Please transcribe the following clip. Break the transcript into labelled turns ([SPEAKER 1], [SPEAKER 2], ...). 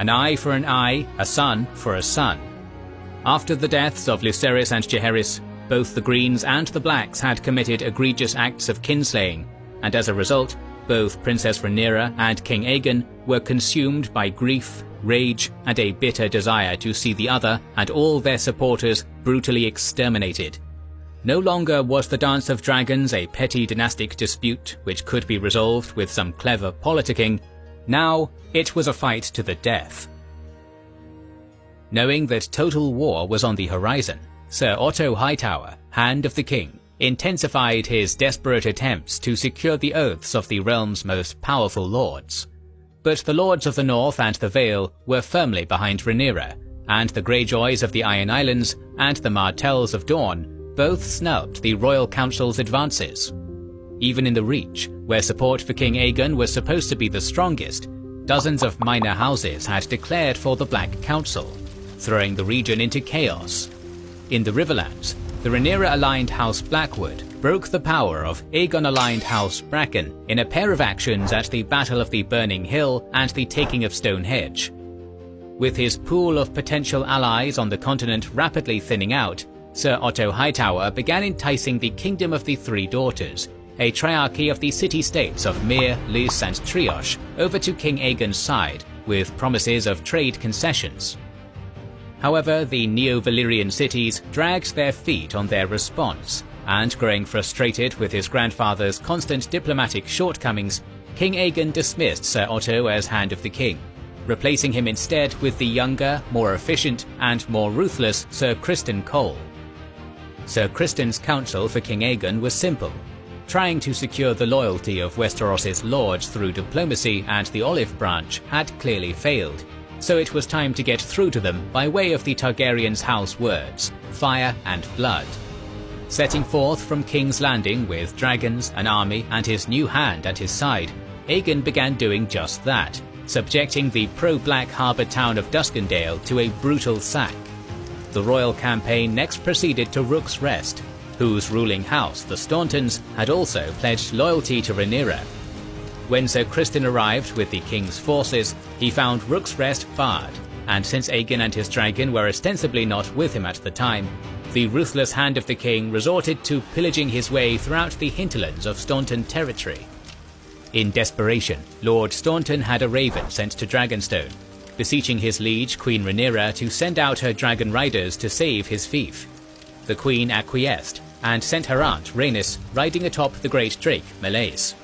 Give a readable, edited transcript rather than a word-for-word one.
[SPEAKER 1] an eye for an eye, a son for a son. After the deaths of Lucerys and Jaehaerys, both the Greens and the Blacks had committed egregious acts of kinslaying, and as a result, both Princess Rhaenyra and King Aegon were consumed by grief, rage, and a bitter desire to see the other and all their supporters brutally exterminated. No longer was the Dance of Dragons a petty dynastic dispute which could be resolved with some clever politicking. Now, it was a fight to the death. Knowing that total war was on the horizon, Sir Otto Hightower, Hand of the King, intensified his desperate attempts to secure the oaths of the realm's most powerful lords. But the lords of the North and the Vale were firmly behind Rhaenyra, and the Greyjoys of the Iron Islands and the Martells of Dorne both snubbed the Royal Council's advances. Even in the Reach, where support for King Aegon was supposed to be the strongest, dozens of minor houses had declared for the Black Council, throwing the region into chaos. In the Riverlands, the Rhaenyra-aligned House Blackwood broke the power of Aegon-aligned House Bracken in a pair of actions at the Battle of the Burning Hill and the taking of Stonehenge. With his pool of potential allies on the continent rapidly thinning out, Sir Otto Hightower began enticing the Kingdom of the Three Daughters, a triarchy of the city-states of Myr, Lys and Trioche, over to King Aegon's side, with promises of trade concessions. However, the Neo-Valyrian cities dragged their feet on their response, and growing frustrated with his grandfather's constant diplomatic shortcomings, King Aegon dismissed Sir Otto as Hand of the King, replacing him instead with the younger, more efficient, and more ruthless Sir Criston Cole. Sir Criston's counsel for King Aegon was simple. Trying to secure the loyalty of Westeros' lords through diplomacy and the Olive Branch had clearly failed, so it was time to get through to them by way of the Targaryen's house words, fire and blood. Setting forth from King's Landing with dragons, an army, and his new hand at his side, Aegon began doing just that, subjecting the pro-Black harbour town of Duskendale to a brutal sack. The royal campaign next proceeded to Rook's Rest, whose ruling house, the Stauntons, had also pledged loyalty to Rhaenyra. When Sir Criston arrived with the king's forces, he found Rook's Rest barred, and since Aegon and his dragon were ostensibly not with him at the time, the ruthless Hand of the King resorted to pillaging his way throughout the hinterlands of Staunton territory. In desperation, Lord Staunton had a raven sent to Dragonstone, beseeching his liege Queen Rhaenyra to send out her dragon riders to save his fief. The queen acquiesced, and sent her aunt Rhaenys riding atop the great drake Meleys.